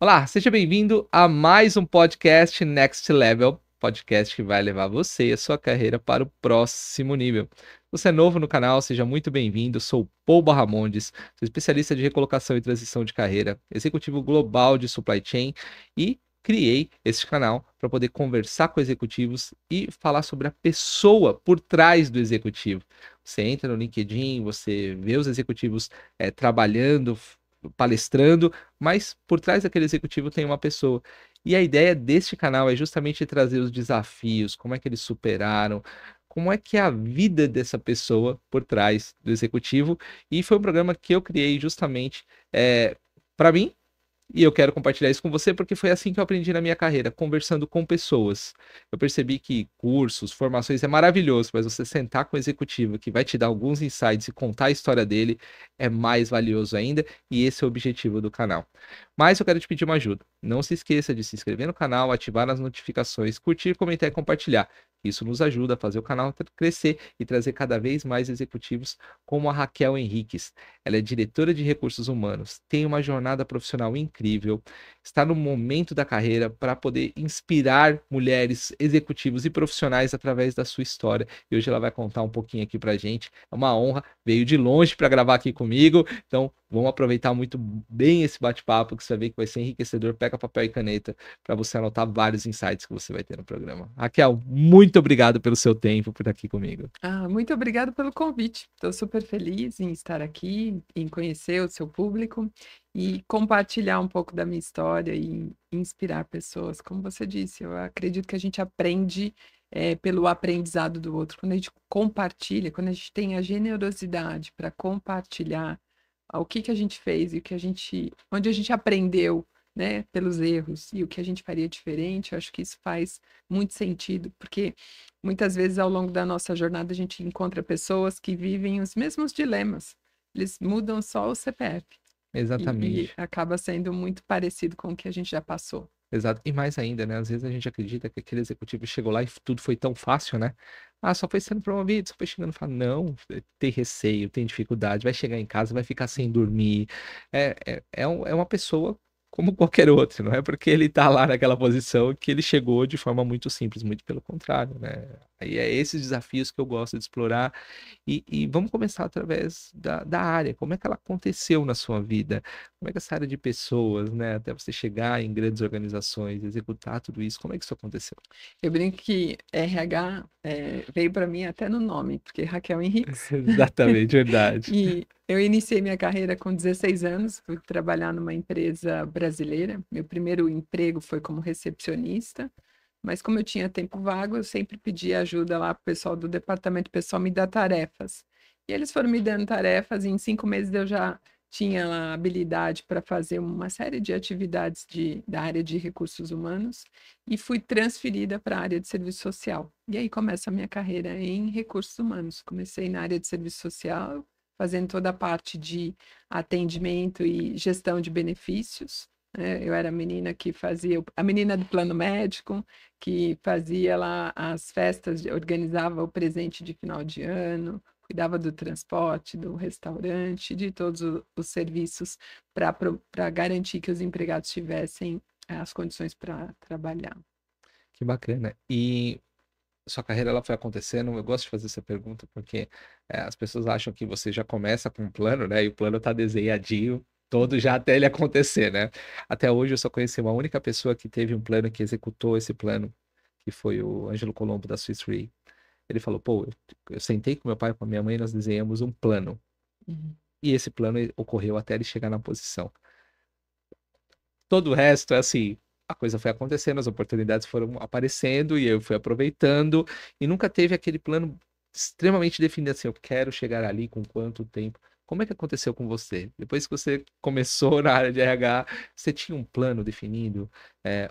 Olá, seja bem-vindo a mais um podcast Next Level, podcast que vai levar você e a sua carreira para o próximo nível. Você é novo no canal, seja muito bem-vindo. Sou o Paul Barramondes, sou especialista de recolocação e transição de carreira, executivo global de supply chain e criei este canal para poder conversar com executivos e falar sobre a pessoa por trás do executivo. Você entra no LinkedIn, você vê os executivos trabalhando, palestrando, mas por trás daquele executivo tem uma pessoa. E a ideia deste canal é justamente trazer os desafios, como é que eles superaram, como é que é a vida dessa pessoa por trás do executivo. E foi um programa que eu criei justamente para mim, e eu quero compartilhar isso com você porque foi assim que eu aprendi na minha carreira, conversando com pessoas. Eu percebi que cursos, formações é maravilhoso, mas você sentar com o executivo que vai te dar alguns insights e contar a história dele é mais valioso ainda, e esse é o objetivo do canal. Mas eu quero te pedir uma ajuda. Não se esqueça de se inscrever no canal, ativar as notificações, curtir, comentar e compartilhar. Isso nos ajuda a fazer o canal crescer e trazer cada vez mais executivos como a Raquel Henriques. Ela é diretora de recursos humanos, tem uma jornada profissional incrível, está no momento da carreira para poder inspirar mulheres, executivos e profissionais através da sua história. E hoje ela vai contar um pouquinho aqui para a gente. É uma honra, veio de longe para gravar aqui comigo, então vamos aproveitar muito bem esse bate-papo, que você vai ver que vai ser enriquecedor. Pega papel e caneta para você anotar vários insights que você vai ter no programa. Raquel, muito obrigado pelo seu tempo, por estar aqui comigo. Muito obrigada pelo convite. Estou super feliz em estar aqui, em conhecer o seu público e compartilhar um pouco da minha história e inspirar pessoas. Como você disse, eu acredito que a gente aprende pelo aprendizado do outro. Quando a gente compartilha, quando a gente tem a generosidade para compartilhar o que a gente fez e onde a gente aprendeu, né, pelos erros e o que a gente faria diferente, eu acho que isso faz muito sentido, porque muitas vezes, ao longo da nossa jornada, a gente encontra pessoas que vivem os mesmos dilemas. Eles mudam só o CPF e Exatamente. acaba sendo muito parecido com o que a gente já passou. Exato. E mais ainda, né? Às vezes a gente acredita que aquele executivo chegou lá e tudo foi tão fácil, né? Ah, só foi sendo promovido, só foi chegando e fala, não, tem receio, tem dificuldade, vai chegar em casa, vai ficar sem dormir. É uma pessoa como qualquer outra, não é porque ele tá lá naquela posição que ele chegou de forma muito simples, muito pelo contrário, né? Aí é esses desafios que eu gosto de explorar. E vamos começar através da área. Como é que ela aconteceu na sua vida? Como é que essa área de pessoas, né, até você chegar em grandes organizações, executar tudo isso, como é que isso aconteceu? Eu brinco que RH veio para mim até no nome, porque Raquel Henriques. Exatamente, verdade. E eu iniciei minha carreira com 16 anos, fui trabalhar numa empresa brasileira. Meu primeiro emprego foi como recepcionista, mas como eu tinha tempo vago, eu sempre pedia ajuda lá para o pessoal do departamento, o pessoal me dá tarefas. E eles foram me dando tarefas, e em 5 meses eu já tinha lá habilidade para fazer uma série de atividades da área de recursos humanos e fui transferida para a área de serviço social. E aí começa a minha carreira em recursos humanos. Comecei na área de serviço social, fazendo toda a parte de atendimento e gestão de benefícios. Eu era a menina que fazia, a menina do plano médico, que fazia lá as festas, organizava o presente de final de ano, cuidava do transporte, do restaurante, de todos os serviços para garantir que os empregados tivessem as condições para trabalhar. Que bacana. E sua carreira ela foi acontecendo, eu gosto de fazer essa pergunta porque as pessoas acham que você já começa com um plano, né? E o plano tá desenhadinho, todo já até ele acontecer, né? Até hoje eu só conheci uma única pessoa que teve um plano que executou esse plano, que foi o Ângelo Colombo da Swiss Re. Ele falou, pô, eu sentei com meu pai e com a minha mãe e nós desenhamos um plano. Uhum. E esse plano ocorreu até ele chegar na posição. Todo o resto é assim, a coisa foi acontecendo, as oportunidades foram aparecendo e eu fui aproveitando e nunca teve aquele plano extremamente definido assim, eu quero chegar ali com quanto tempo. Como é que aconteceu com você? Depois que você começou na área de RH, você tinha um plano definido,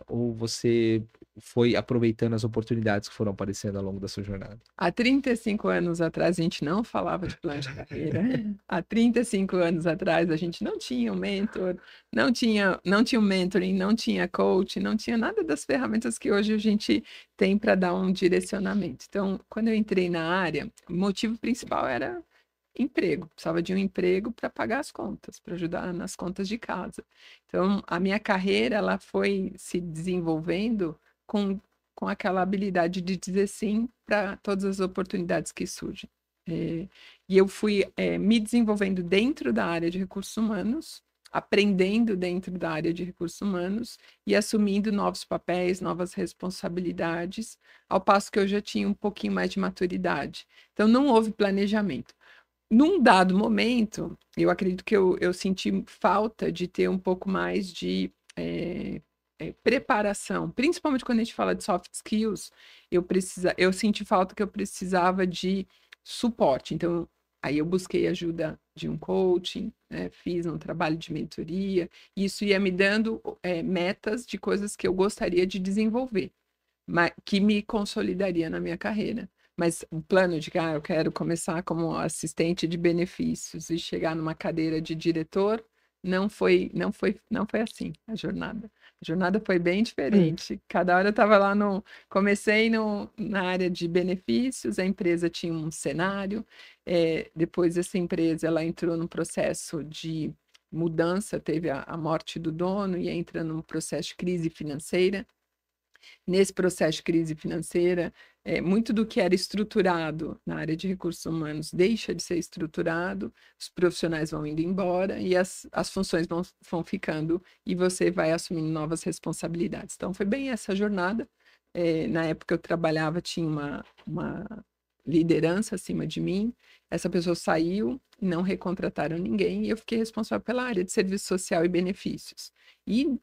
ou você foi aproveitando as oportunidades que foram aparecendo ao longo da sua jornada? Há 35 anos atrás, a gente não falava de plano de carreira. Há 35 anos atrás, a gente não tinha um mentor, não tinha um mentoring, não tinha coach, não tinha nada das ferramentas que hoje a gente tem para dar um direcionamento. Então, quando eu entrei na área, o motivo principal era emprego, precisava de um emprego para pagar as contas, para ajudar nas contas de casa. Então, a minha carreira, ela foi se desenvolvendo com aquela habilidade de dizer sim para todas as oportunidades que surgem. E eu fui me desenvolvendo dentro da área de recursos humanos, aprendendo dentro da área de recursos humanos e assumindo novos papéis, novas responsabilidades, ao passo que eu já tinha um pouquinho mais de maturidade. Então, não houve planejamento. Num dado momento, eu acredito que eu senti falta de ter um pouco mais de preparação, principalmente quando a gente fala de soft skills, eu senti falta que eu precisava de suporte. Então, aí eu busquei ajuda de um coaching, né, fiz um trabalho de mentoria, e isso ia me dando metas de coisas que eu gostaria de desenvolver, que me consolidaria na minha carreira. Mas o plano de que eu quero começar como assistente de benefícios e chegar numa cadeira de diretor, não foi assim a jornada. A jornada foi bem diferente. Cada hora eu estava lá comecei na área de benefícios, a empresa tinha um cenário, depois essa empresa ela entrou num processo de mudança, teve a morte do dono e entra num processo de crise financeira. Nesse processo de crise financeira, muito do que era estruturado na área de recursos humanos deixa de ser estruturado, os profissionais vão indo embora e as funções vão ficando e você vai assumindo novas responsabilidades. Então, foi bem essa jornada. Na época eu trabalhava, tinha uma liderança acima de mim, essa pessoa saiu, não recontrataram ninguém e eu fiquei responsável pela área de serviço social e benefícios. E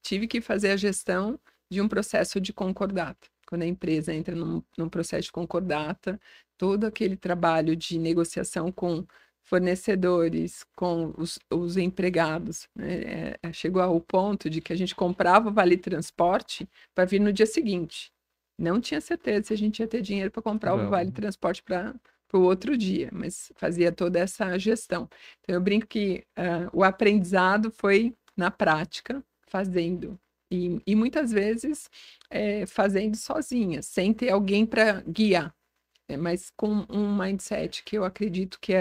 tive que fazer a gestão de um processo de concordata. Quando a empresa entra num processo de concordata, todo aquele trabalho de negociação com fornecedores, com os empregados, né? Chegou ao ponto de que a gente comprava o vale transporte para vir no dia seguinte. Não tinha certeza se a gente ia ter dinheiro para comprar o vale transporte para o outro dia, mas fazia toda essa gestão. Então, eu brinco que o aprendizado foi na prática, fazendo. E muitas vezes fazendo sozinha, sem ter alguém para guiar, mas com um mindset que eu acredito que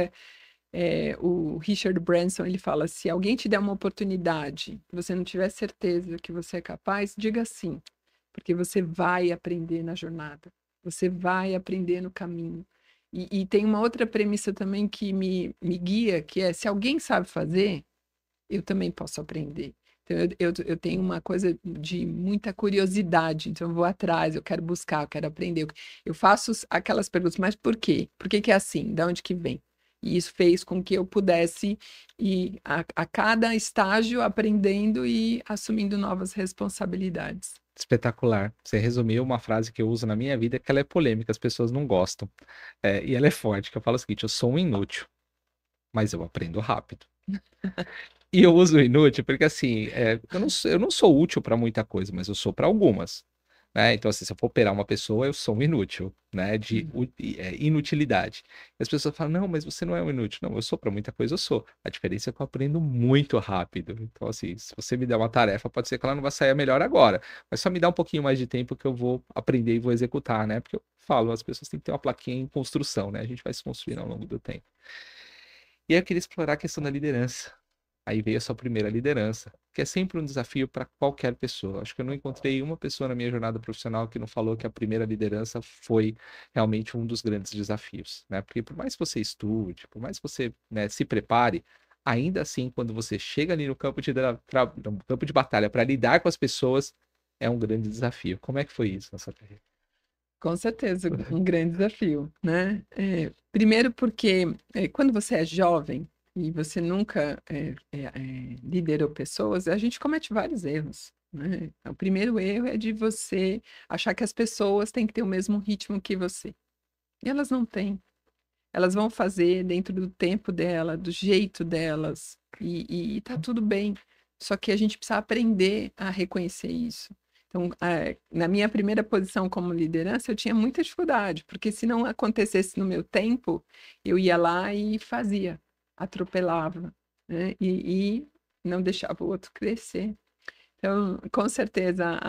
o Richard Branson, ele fala, se alguém te der uma oportunidade, você não tiver certeza que você é capaz, diga sim, porque você vai aprender na jornada, você vai aprender no caminho. E tem uma outra premissa também que me guia, que é, se alguém sabe fazer, eu também posso aprender. Então, eu tenho uma coisa de muita curiosidade, então eu vou atrás, eu quero buscar, eu quero aprender. Eu faço aquelas perguntas, mas por quê? Por que que é assim? De onde que vem? E isso fez com que eu pudesse ir a cada estágio aprendendo e assumindo novas responsabilidades. Espetacular. Você resumiu uma frase que eu uso na minha vida, que ela é polêmica, as pessoas não gostam. E ela é forte, que eu falo o seguinte: eu sou um inútil, mas eu aprendo rápido. E eu uso inútil porque, assim, eu não sou útil para muita coisa, mas eu sou para algumas, né. Então, assim, se eu for operar uma pessoa, eu sou um inútil, né, inutilidade. E as pessoas falam: "Não, mas você não é um inútil". Não, eu sou para muita coisa, eu sou. A diferença é que eu aprendo muito rápido. Então, assim, se você me der uma tarefa, pode ser que ela não vai sair a melhor agora, mas só me dá um pouquinho mais de tempo que eu vou aprender e vou executar, né. Porque eu falo, as pessoas têm que ter uma plaquinha em construção, né, a gente vai se construindo ao longo do tempo. E aí eu queria explorar a questão da liderança. Aí veio a sua primeira liderança, que é sempre um desafio para qualquer pessoa. Acho que eu não encontrei uma pessoa na minha jornada profissional que não falou que a primeira liderança foi realmente um dos grandes desafios, né? Porque por mais que você estude, por mais que você, né, se prepare, ainda assim, quando você chega ali no campo no campo de batalha para lidar com as pessoas, é um grande desafio. Como é que foi isso na sua carreira? Com certeza, um grande desafio, né? Primeiro porque quando você é jovem e você nunca liderou pessoas, a gente comete vários erros, né? O primeiro erro é de você achar que as pessoas têm que ter o mesmo ritmo que você. E elas não têm. Elas vão fazer dentro do tempo dela, do jeito delas, e tá tudo bem. Só que a gente precisa aprender a reconhecer isso. Então, na minha primeira posição como liderança, eu tinha muita dificuldade, porque se não acontecesse no meu tempo, eu ia lá e fazia, atropelava, né? E não deixava o outro crescer. Então, com certeza,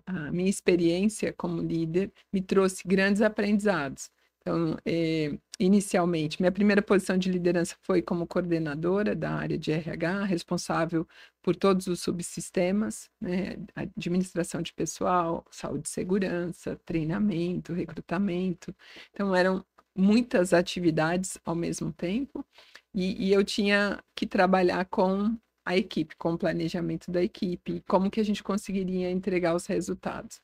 a minha experiência como líder me trouxe grandes aprendizados. Então, inicialmente, minha primeira posição de liderança foi como coordenadora da área de RH, responsável por todos os subsistemas, né? Administração de pessoal, saúde e segurança, treinamento, recrutamento. Então, eram muitas atividades ao mesmo tempo, e eu tinha que trabalhar com a equipe, com o planejamento da equipe, como que a gente conseguiria entregar os resultados.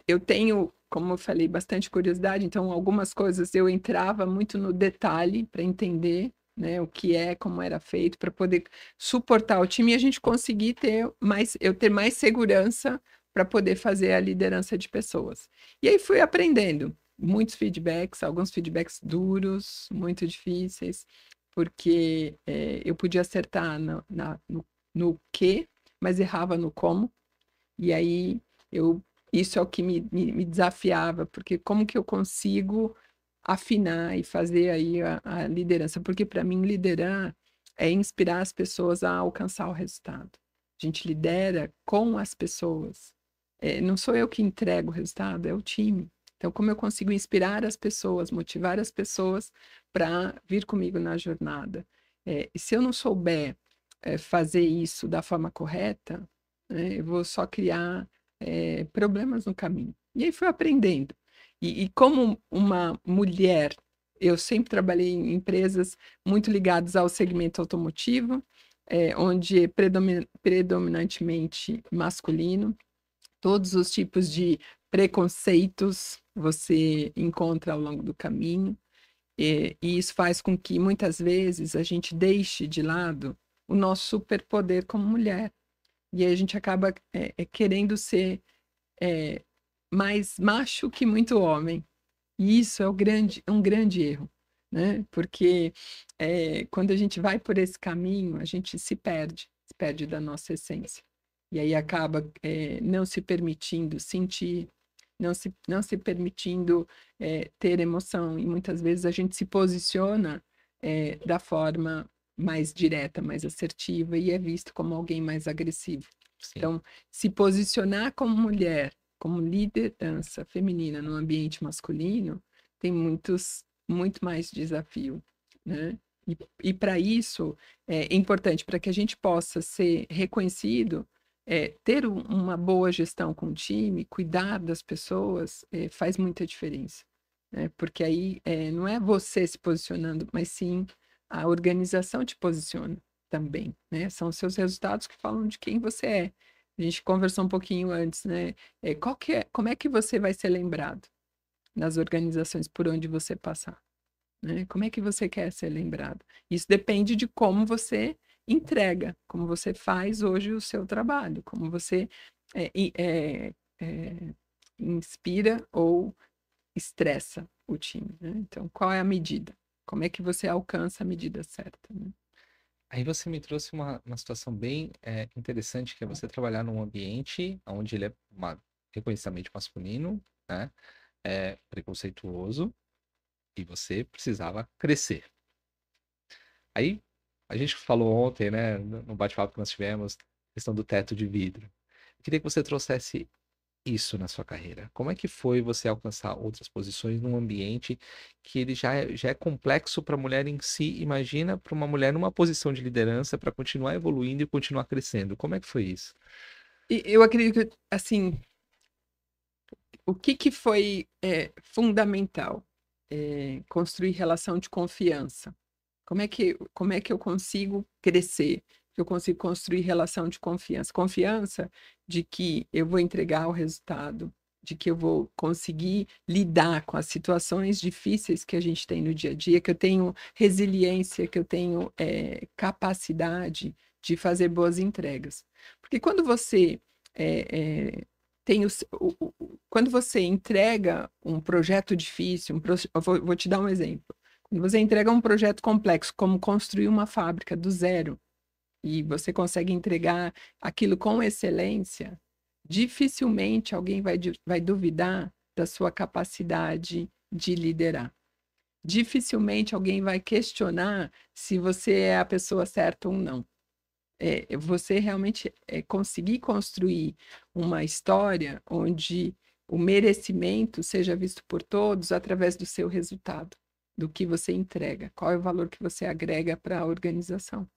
Eu tenho, como eu falei, bastante curiosidade, então algumas coisas eu entrava muito no detalhe para entender, né, o que como era feito, para poder suportar o time e a gente conseguir eu ter mais segurança para poder fazer a liderança de pessoas. E aí fui aprendendo muitos feedbacks, alguns feedbacks duros, muito difíceis, porque eu podia acertar no que, mas errava no como. E aí isso é o que me desafiava, porque como que eu consigo afinar e fazer aí a liderança? Porque para mim liderar é inspirar as pessoas a alcançar o resultado. A gente lidera com as pessoas. Não sou eu que entrego o resultado, é o time. Então, como eu consigo inspirar as pessoas, motivar as pessoas para vir comigo na jornada? E se eu não souber fazer isso da forma correta, né, eu vou só criar problemas no caminho. E aí fui aprendendo. E como uma mulher, eu sempre trabalhei em empresas muito ligadas ao segmento automotivo, onde é predominantemente masculino. Todos os tipos de preconceitos você encontra ao longo do caminho. E isso faz com que muitas vezes a gente deixe de lado o nosso superpoder como mulher. E aí a gente acaba querendo ser mais macho que muito homem. E isso é um grande erro, né? Porque quando a gente vai por esse caminho, a gente se perde da nossa essência. E aí acaba não se permitindo sentir, não se permitindo ter emoção. E muitas vezes a gente se posiciona da forma mais direta, mais assertiva, e é visto como alguém mais agressivo. Sim. Então, se posicionar como mulher, como liderança feminina no ambiente masculino, tem muito mais desafio, né? E para isso é importante, para que a gente possa ser reconhecido, ter uma boa gestão com o time, cuidar das pessoas, faz muita diferença, né? Porque aí não é você se posicionando, mas sim a organização te posiciona também, né? São os seus resultados que falam de quem você é. A gente conversou um pouquinho antes, né? Como é que você vai ser lembrado nas organizações por onde você passar, né? Como é que você quer ser lembrado? Isso depende de como você entrega, como você faz hoje o seu trabalho, como você inspira ou estressa o time, né? Então, qual é a medida? Como é que você alcança a medida certa, né? Aí você me trouxe uma situação bem interessante, que é você trabalhar num ambiente onde ele é reconhecidamente masculino, né? Preconceituoso, e você precisava crescer. Aí, a gente falou ontem, né, no bate-papo que nós tivemos, questão do teto de vidro. Eu queria que você trouxesse isso na sua carreira. Como é que foi você alcançar outras posições num ambiente que ele já é complexo para a mulher em si? Imagina para uma mulher numa posição de liderança para continuar evoluindo e continuar crescendo. Como é que foi isso? E eu acredito que, assim, o que foi fundamental? Construir relação de confiança. Como é que eu consigo crescer? Eu consigo construir relação de confiança. Confiança de que eu vou entregar o resultado, de que eu vou conseguir lidar com as situações difíceis que a gente tem no dia a dia, que eu tenho resiliência, que eu tenho capacidade de fazer boas entregas. Porque quando você tem quando você entrega um projeto difícil, eu vou te dar um exemplo. Quando você entrega um projeto complexo, como construir uma fábrica do zero, e você consegue entregar aquilo com excelência, dificilmente alguém vai duvidar da sua capacidade de liderar. Dificilmente alguém vai questionar se você é a pessoa certa ou não. Você realmente conseguir construir uma história onde o merecimento seja visto por todos através do seu resultado, do que você entrega, qual é o valor que você agrega para a organização.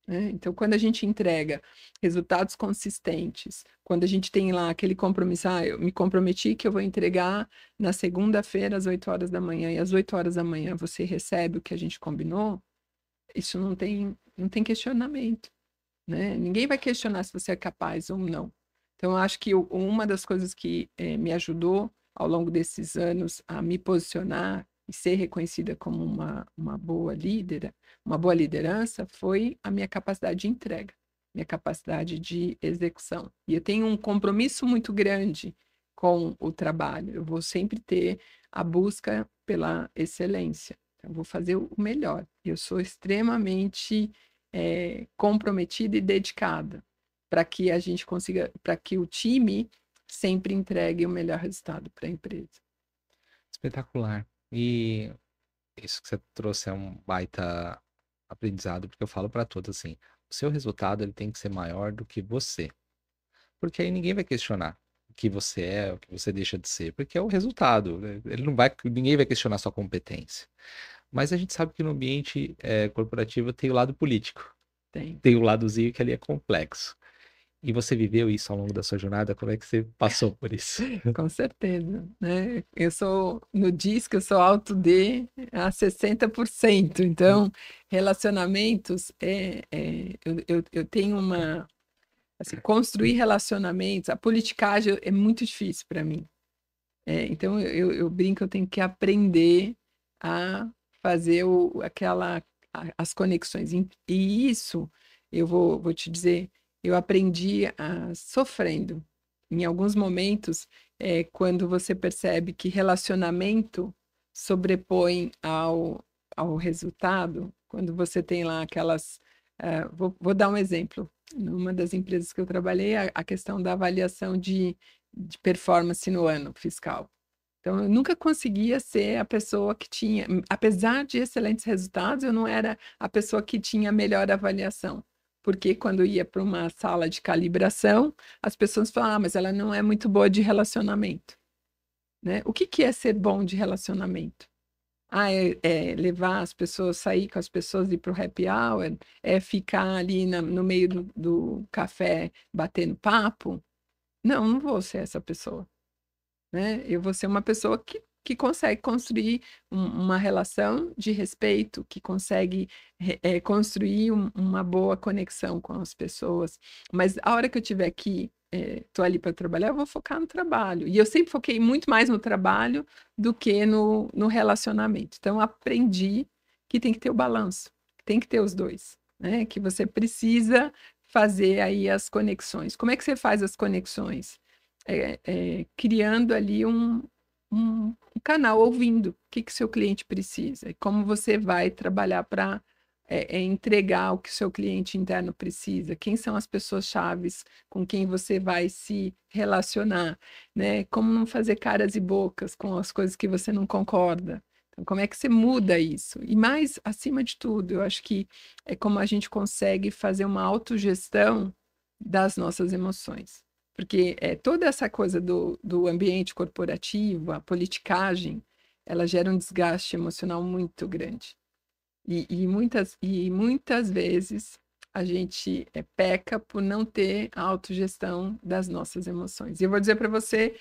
Né? Então, quando a gente entrega resultados consistentes, quando a gente tem lá aquele compromisso, eu me comprometi que eu vou entregar na segunda-feira às 8 horas da manhã, e às 8 horas da manhã você recebe o que a gente combinou, isso não tem questionamento, né? Ninguém vai questionar se você é capaz ou não. Então, eu acho que uma das coisas que me ajudou ao longo desses anos a me posicionar e ser reconhecida como uma boa líder, uma boa liderança, foi a minha capacidade de entrega, minha capacidade de execução. E eu tenho um compromisso muito grande com o trabalho. Eu vou sempre ter a busca pela excelência. Eu vou fazer o melhor. Eu sou extremamente comprometida e dedicada para que a gente consiga, para que o time sempre entregue o melhor resultado para a empresa. Espetacular. E isso que você trouxe é um baita aprendizado, porque eu falo para todos assim, o seu resultado ele tem que ser maior do que você. Porque aí ninguém vai questionar o que você é, o que você deixa de ser, porque é o resultado, né? Ele não vai, ninguém vai questionar sua competência. Mas a gente sabe que no ambiente corporativo tem o lado político, Tem. tem o ladozinho que ali é complexo. E você viveu isso ao longo da sua jornada? Como é que você passou por isso? Com certeza, né? Eu sou, no disco, eu sou alto D a 60%. Então, relacionamentos, eu tenho assim, construir relacionamentos, a politicagem é muito difícil para mim. Então, eu brinco, eu tenho que aprender a fazer as conexões. E isso, eu vou te dizer, eu aprendi sofrendo. Em alguns momentos, quando você percebe que relacionamento sobrepõe ao resultado, quando você tem lá aquelas. Vou dar um exemplo. Numa das empresas que eu trabalhei, a questão da avaliação de performance no ano fiscal. Então, eu nunca conseguia ser a pessoa que tinha, apesar de excelentes resultados, eu não era a pessoa que tinha a melhor avaliação. Porque quando ia para uma sala de calibração, as pessoas falavam, mas ela não é muito boa de relacionamento. Né? O que é ser bom de relacionamento? É levar as pessoas, sair com as pessoas, ir para o happy hour, é ficar ali no meio do café batendo papo? Não vou ser essa pessoa. Né? Eu vou ser uma pessoa que consegue construir uma relação de respeito, que consegue construir uma boa conexão com as pessoas. Mas a hora que eu tiver que estou ali para trabalhar, eu vou focar no trabalho. E eu sempre foquei muito mais no trabalho do que no relacionamento. Então, aprendi que tem que ter o balanço, tem que ter os dois, né? Que você precisa fazer aí as conexões. Como é que você faz as conexões? Criando ali um canal, ouvindo o que seu cliente precisa e como você vai trabalhar para entregar o que o seu cliente interno precisa, quem são as pessoas chaves com quem você vai se relacionar, né? Como não fazer caras e bocas com as coisas que você não concorda. Então, como é que você muda isso? E mais, acima de tudo, eu acho que é como a gente consegue fazer uma autogestão das nossas emoções. Porque toda essa coisa do ambiente corporativo, a politicagem, ela gera um desgaste emocional muito grande. E muitas vezes a gente peca por não ter a autogestão das nossas emoções. E eu vou dizer para você,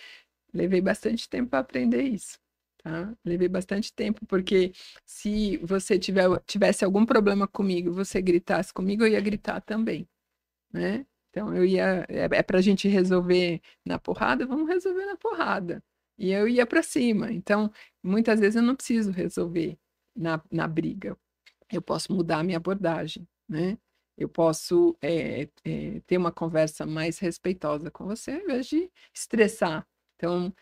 levei bastante tempo para aprender isso. Tá? Levei bastante tempo, porque se você tivesse algum problema comigo, você gritasse comigo, eu ia gritar também, né? Então, para a gente resolver na porrada, vamos resolver na porrada. E eu ia para cima. Então, muitas vezes eu não preciso resolver na briga. Eu posso mudar a minha abordagem, né? Eu posso ter uma conversa mais respeitosa com você, ao invés de estressar. Então,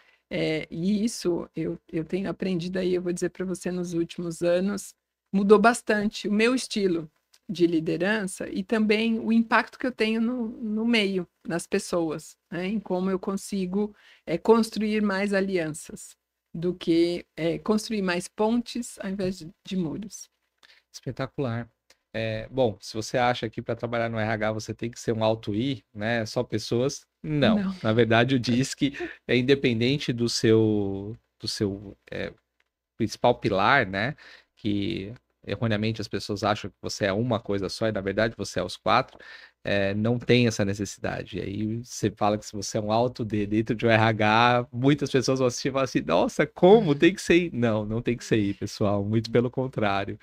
e isso eu tenho aprendido aí, eu vou dizer para você, nos últimos anos, mudou bastante o meu estilo de liderança e também o impacto que eu tenho no meio, nas pessoas, né? Em como eu consigo construir mais alianças do que construir mais pontes ao invés de muros. Espetacular. Bom, se você acha que para trabalhar no RH você tem que ser um alto I, né? Só pessoas, Não, Não. na verdade o DISC é independente do seu principal pilar, né, que erroneamente as pessoas acham que você é uma coisa só e na verdade você é os 4, não tem essa necessidade. E aí você fala que se você é um alto D dentro de um RH, muitas pessoas vão assistir e falar assim: "Nossa, como? Tem que ser I". Não, não tem que ser I, pessoal, muito pelo contrário.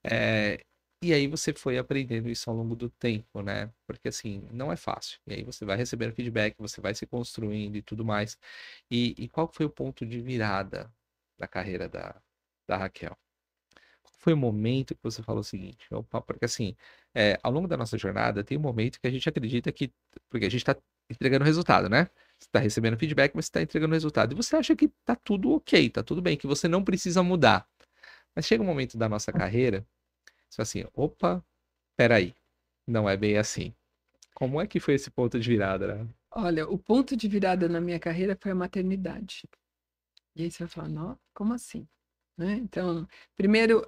Eh, e aí você foi aprendendo isso ao longo do tempo, né, porque assim, não é fácil. E aí você vai recebendo feedback, você vai se construindo e tudo mais. E qual foi o ponto de virada da carreira da Raquel? Qual foi o momento que você falou o seguinte: "Opa", porque assim, ao longo da nossa jornada tem um momento que a gente acredita que porque a gente está entregando resultado, né. Você está recebendo feedback, mas você está entregando resultado. E você acha que tá tudo ok, tá tudo bem, que você não precisa mudar. Mas chega um momento da nossa carreira, você fala assim: "Opa, espera aí, não é bem assim". Como é que foi esse ponto de virada, né? Olha, o ponto de virada na minha carreira foi a maternidade. E aí você vai falar: "Nó como assim?", né. Então, primeiro,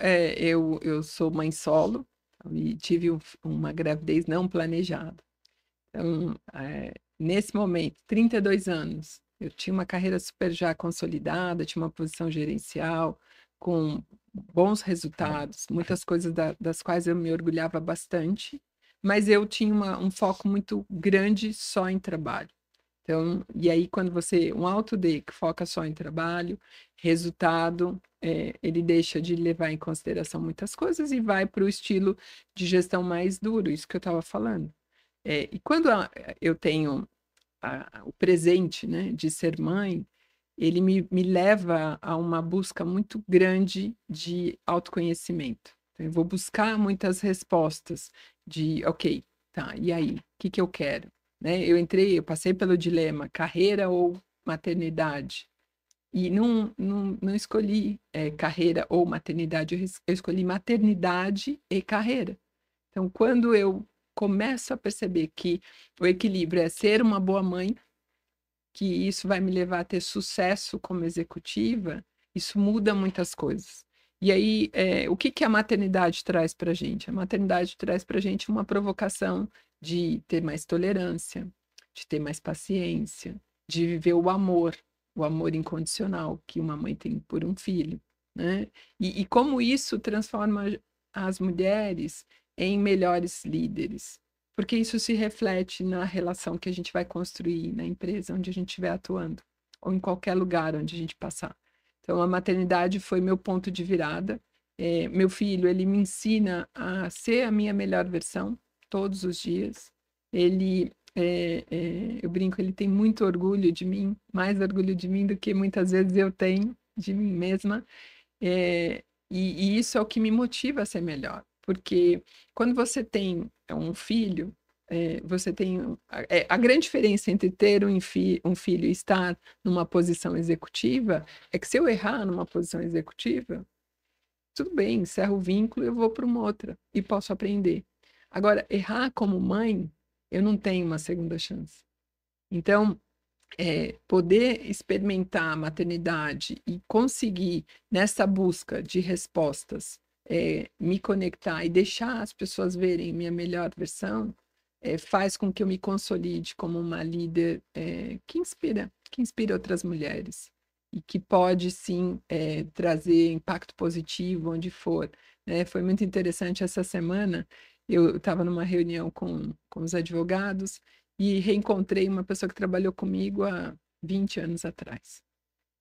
eu sou mãe solo e tive uma gravidez não planejada. Então, nesse momento, 32 anos, eu tinha uma carreira super já consolidada, tinha uma posição gerencial, com bons resultados, muitas coisas das quais eu me orgulhava bastante, mas eu tinha um foco muito grande só em trabalho. Então, e aí quando você um alto D que foca só em trabalho, resultado, ele deixa de levar em consideração muitas coisas e vai para o estilo de gestão mais duro, isso que eu estava falando. E quando eu tenho o presente, né, de ser mãe, ele me leva a uma busca muito grande de autoconhecimento. Então eu vou buscar muitas respostas de: "Ok, tá, e aí, o que que eu quero?", né. Eu passei pelo dilema carreira ou maternidade, e não escolhi, carreira ou maternidade, eu escolhi maternidade e carreira. Então, quando eu começo a perceber que o equilíbrio é ser uma boa mãe, que isso vai me levar a ter sucesso como executiva, isso muda muitas coisas. E aí, o que que a maternidade traz para a gente? A maternidade traz para a gente uma provocação de ter mais tolerância, de ter mais paciência, de viver o amor incondicional que uma mãe tem por um filho, né? E como isso transforma as mulheres em melhores líderes, porque isso se reflete na relação que a gente vai construir na empresa onde a gente estiver atuando, ou em qualquer lugar onde a gente passar. Então a maternidade foi meu ponto de virada. Meu filho, ele me ensina a ser a minha melhor versão todos os dias. Ele, eu brinco, ele tem muito orgulho de mim, mais orgulho de mim do que muitas vezes eu tenho de mim mesma. E isso é o que me motiva a ser melhor, porque quando você tem um filho, você tem a grande diferença entre ter um filho e estar numa posição executiva, é que se eu errar numa posição executiva, tudo bem, encerro o vínculo, eu vou para uma outra e posso aprender. Agora, errar como mãe, eu não tenho uma segunda chance. Então, poder experimentar a maternidade e conseguir, nessa busca de respostas, me conectar e deixar as pessoas verem minha melhor versão, faz com que eu me consolide como uma líder, que inspira outras mulheres e que pode sim, trazer impacto positivo onde for, né. Foi muito interessante essa semana, eu estava numa reunião com os advogados e reencontrei uma pessoa que trabalhou comigo há 20 anos atrás.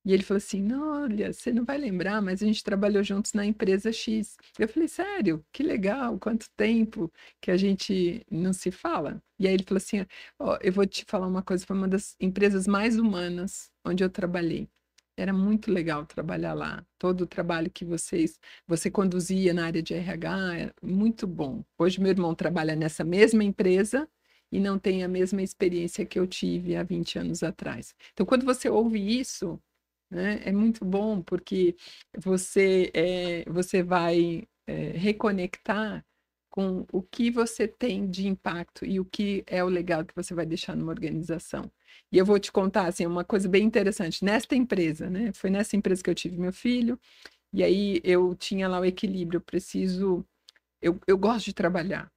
E ele falou assim: "Não, olha, você não vai lembrar, mas a gente trabalhou juntos na empresa X". Eu falei: "Sério? Que legal, quanto tempo que a gente não se fala". E aí ele falou assim: "Ó, eu vou te falar uma coisa, foi uma das empresas mais humanas onde eu trabalhei. Era muito legal trabalhar lá. Todo o trabalho que você conduzia na área de RH era muito bom. Hoje meu irmão trabalha nessa mesma empresa e não tem a mesma experiência que eu tive há 20 anos atrás". Então quando você ouve isso, né, é muito bom, porque você vai, reconectar com o que você tem de impacto e o que é o legado que você vai deixar numa organização. E eu vou te contar, assim, uma coisa bem interessante, nesta empresa, né, foi nessa empresa que eu tive meu filho, e aí eu tinha lá o equilíbrio, eu gosto de trabalhar,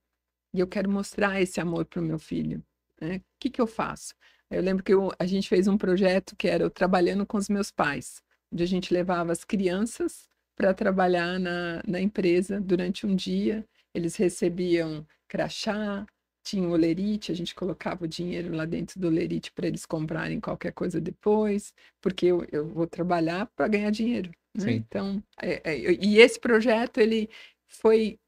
e eu quero mostrar esse amor para o meu filho, né. O que que eu faço? Eu lembro que a gente fez um projeto que era o Trabalhando com os Meus Pais, onde a gente levava as crianças para trabalhar na empresa durante um dia. Eles recebiam crachá, tinha o olerite, a gente colocava o dinheiro lá dentro do olerite para eles comprarem qualquer coisa depois, porque eu vou trabalhar para ganhar dinheiro, né? Sim. Então, e esse projeto,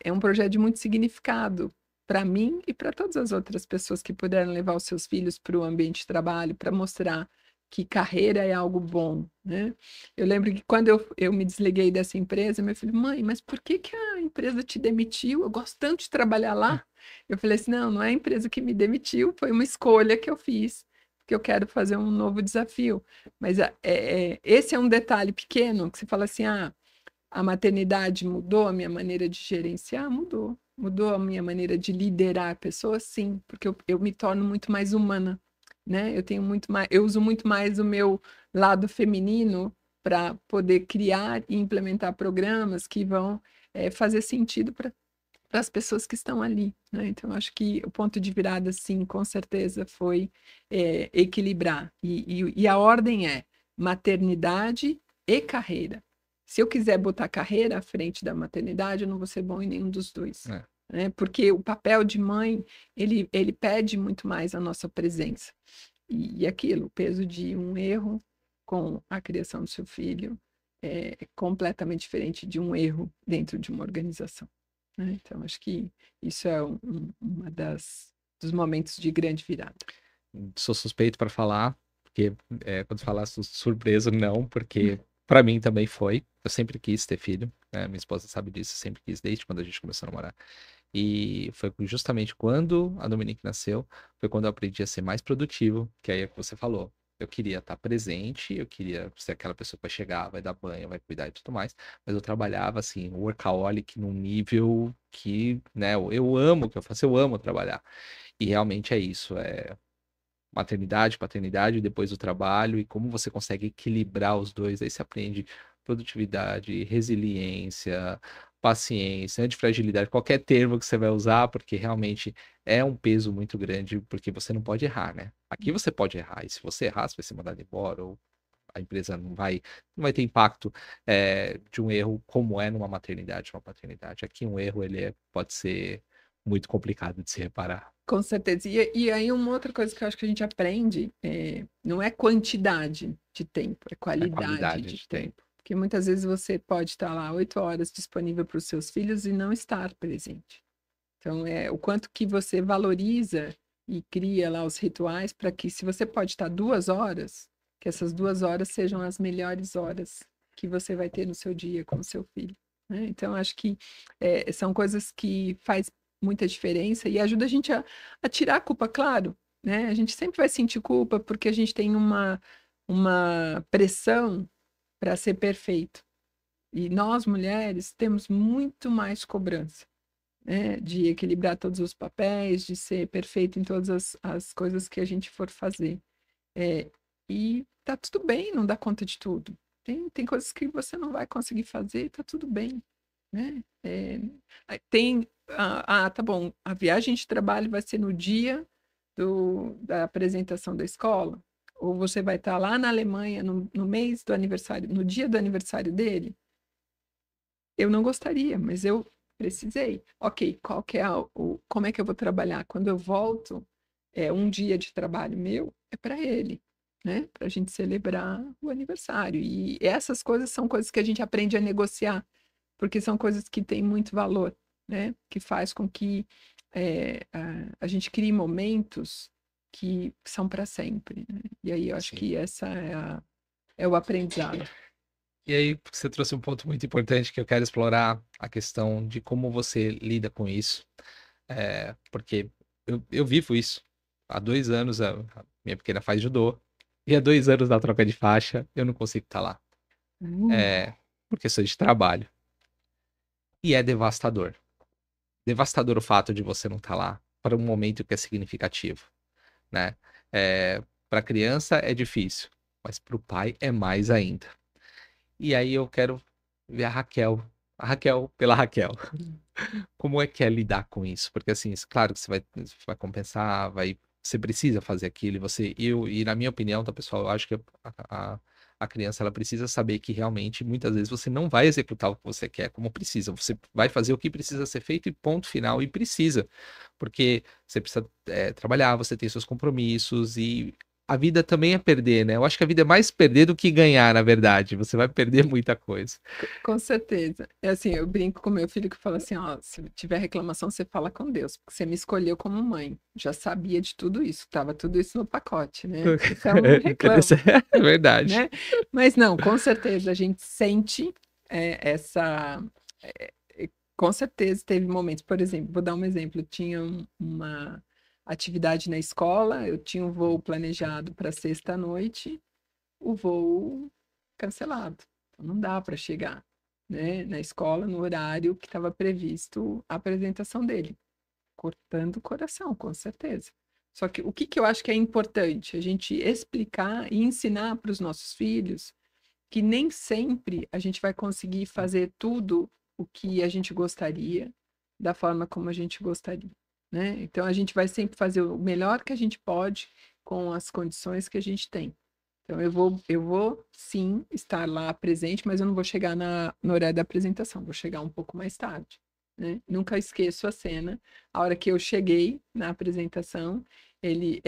é um projeto de muito significado para mim e para todas as outras pessoas que puderam levar os seus filhos para o ambiente de trabalho, para mostrar que carreira é algo bom, né? Eu lembro que quando eu me desliguei dessa empresa, meu filho, mãe, mas por que que a empresa te demitiu? Eu gosto tanto de trabalhar lá. Eu falei assim, não, não é a empresa que me demitiu, foi uma escolha que eu fiz, porque eu quero fazer um novo desafio. Mas esse é um detalhe pequeno que você fala assim, a maternidade mudou a minha maneira de gerenciar? Mudou. Mudou a minha maneira de liderar pessoas? Sim, porque eu me torno muito mais humana, né? Eu tenho muito mais, eu uso muito mais o meu lado feminino para poder criar e implementar programas que vão fazer sentido para as pessoas que estão ali, né? Então, acho que o ponto de virada, sim, com certeza foi equilibrar. E a ordem é maternidade e carreira. Se eu quiser botar carreira à frente da maternidade, eu não vou ser bom em nenhum dos dois, É. né? Porque o papel de mãe, ele pede muito mais a nossa presença. E aquilo, o peso de um erro com a criação do seu filho é completamente diferente de um erro dentro de uma organização, né? Então, acho que isso é uma dos momentos de grande virada. Sou suspeito para falar, porque quando falar surpreso, não, porque para mim também foi. Eu sempre quis ter filho, né? Minha esposa sabe disso, eu sempre quis desde quando a gente começou a namorar. E foi justamente quando a Dominique nasceu, foi quando eu aprendi a ser mais produtivo, que aí é o que você falou. Eu queria estar presente, eu queria ser aquela pessoa que vai chegar, vai dar banho, vai cuidar e tudo mais, mas eu trabalhava assim, workaholic num nível que, né, eu amo o que eu faço, eu amo trabalhar. E realmente é isso, maternidade, paternidade, depois o trabalho, e como você consegue equilibrar os dois, aí você aprende produtividade, resiliência, paciência, antifragilidade, qualquer termo que você vai usar, porque realmente é um peso muito grande, porque você não pode errar, né? Aqui você pode errar, e se você errar, você vai ser mandado embora, ou a empresa não vai ter impacto de um erro como é numa maternidade, uma paternidade. Aqui um erro, pode ser muito complicado de se reparar. Com certeza. E aí, uma outra coisa que eu acho que a gente aprende não é quantidade de tempo, é A qualidade qualidade de de tempo. tempo. Porque muitas vezes você pode estar lá 8 horas disponível para os seus filhos e não estar presente. Então, o quanto que você valoriza e cria lá os rituais para que, se você pode estar 2 horas, que essas 2 horas sejam as melhores horas que você vai ter no seu dia com o seu filho, né? Então, acho que são coisas que faz muita diferença e ajuda a gente a tirar a culpa, claro, né? A gente sempre vai sentir culpa porque a gente tem uma pressão para ser perfeito. E nós, mulheres, temos muito mais cobrança, né, de equilibrar todos os papéis, de ser perfeito em todas as coisas que a gente for fazer. E tá tudo bem não dar conta de tudo. Tem coisas que você não vai conseguir fazer, tá tudo bem, né? Tá bom, a viagem de trabalho vai ser no dia da apresentação da escola, ou você vai estar lá na Alemanha no mês do aniversário, no dia do aniversário dele. Eu não gostaria, mas eu precisei. Ok, qual que é como é que eu vou trabalhar? Quando eu volto, um dia de trabalho meu é para ele, né? Para a gente celebrar o aniversário. E essas coisas são coisas que a gente aprende a negociar, porque são coisas que têm muito valor, né? Que faz com que a gente crie momentos que são para sempre, né? E aí eu acho Sim. que essa é o aprendizado. E aí, você trouxe um ponto muito importante que eu quero explorar, a questão de como você lida com isso. Porque eu vivo isso. Há 2 anos, a minha pequena faz judô, e há 2 anos na troca de faixa, eu não consigo estar lá. Por questões de trabalho. E é devastador. Devastador o fato de você não estar lá para um momento que é significativo, né? Para a criança é difícil, mas para o pai é mais ainda. E aí eu quero ver a Raquel pela Raquel. Como é que é lidar com isso? Porque assim, claro que você vai compensar, vai você precisa fazer aquilo, e na minha opinião, tá, pessoal, eu acho que a criança, ela precisa saber que realmente, muitas vezes, você não vai executar o que você quer como precisa, você vai fazer o que precisa ser feito e ponto final, e precisa, porque você precisa trabalhar, você tem seus compromissos, e a vida também é perder, né? Eu acho que a vida é mais perder do que ganhar, na verdade, você vai perder muita coisa. Com certeza. É assim, eu brinco com meu filho que fala assim, ó, se tiver reclamação, você fala com Deus, porque você me escolheu como mãe. Já sabia de tudo isso, tava tudo isso no pacote, né? Então não reclama, É verdade. né? Mas não, com certeza a gente sente essa. Com certeza teve momentos, por exemplo, vou dar um exemplo, eu tinha uma atividade na escola, eu tinha um voo planejado para sexta à noite, o voo cancelado. Então não dá para chegar, né, na escola no horário que estava previsto a apresentação dele. Cortando o coração, com certeza. Só que o que, que eu acho que é importante? A gente explicar e ensinar para os nossos filhos que nem sempre a gente vai conseguir fazer tudo o que a gente gostaria, da forma como a gente gostaria, né? Então a gente vai sempre fazer o melhor que a gente pode com as condições que a gente tem. Então eu vou sim estar lá presente, mas eu não vou chegar no horário da apresentação, vou chegar um pouco mais tarde, né? Nunca esqueço a cena, a hora que eu cheguei na apresentação, ele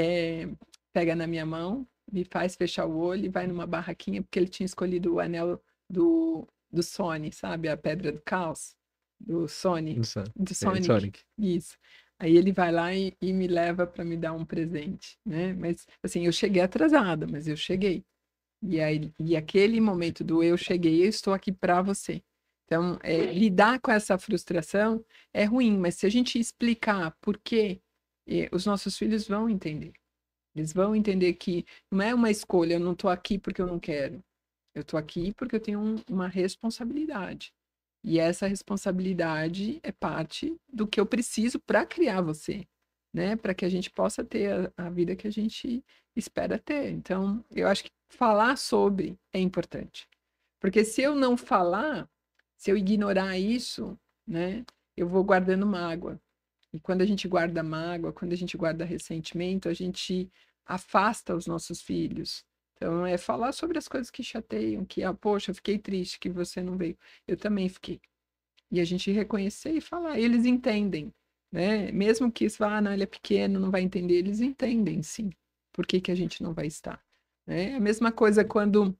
pega na minha mão, me faz fechar o olho e vai numa barraquinha, porque ele tinha escolhido o anel do Sony, sabe? A pedra do caos, do Sony, do Sonic. Sonic. Isso. Aí ele vai lá e me leva para me dar um presente, né? Mas, assim, eu cheguei atrasada, mas eu cheguei. E aquele momento do eu cheguei, eu estou aqui para você. Então, lidar com essa frustração é ruim, mas se a gente explicar por quê, os nossos filhos vão entender. Eles vão entender que não é uma escolha, eu não estou aqui porque eu não quero. Eu estou aqui porque eu tenho uma responsabilidade. E essa responsabilidade é parte do que eu preciso para criar você, né? Para que a gente possa ter a vida que a gente espera ter. Então, eu acho que falar sobre é importante. Porque se eu não falar, se eu ignorar isso, né, eu vou guardando mágoa. E quando a gente guarda mágoa, quando a gente guarda ressentimento, a gente afasta os nossos filhos. Então, é falar sobre as coisas que chateiam, que, poxa, eu fiquei triste que você não veio. Eu também fiquei. E a gente reconhecer e falar. E eles entendem, né? Mesmo que isso vá, não, ele é pequeno, não vai entender, eles entendem, sim. Por que que a gente não vai estar? Né? A mesma coisa quando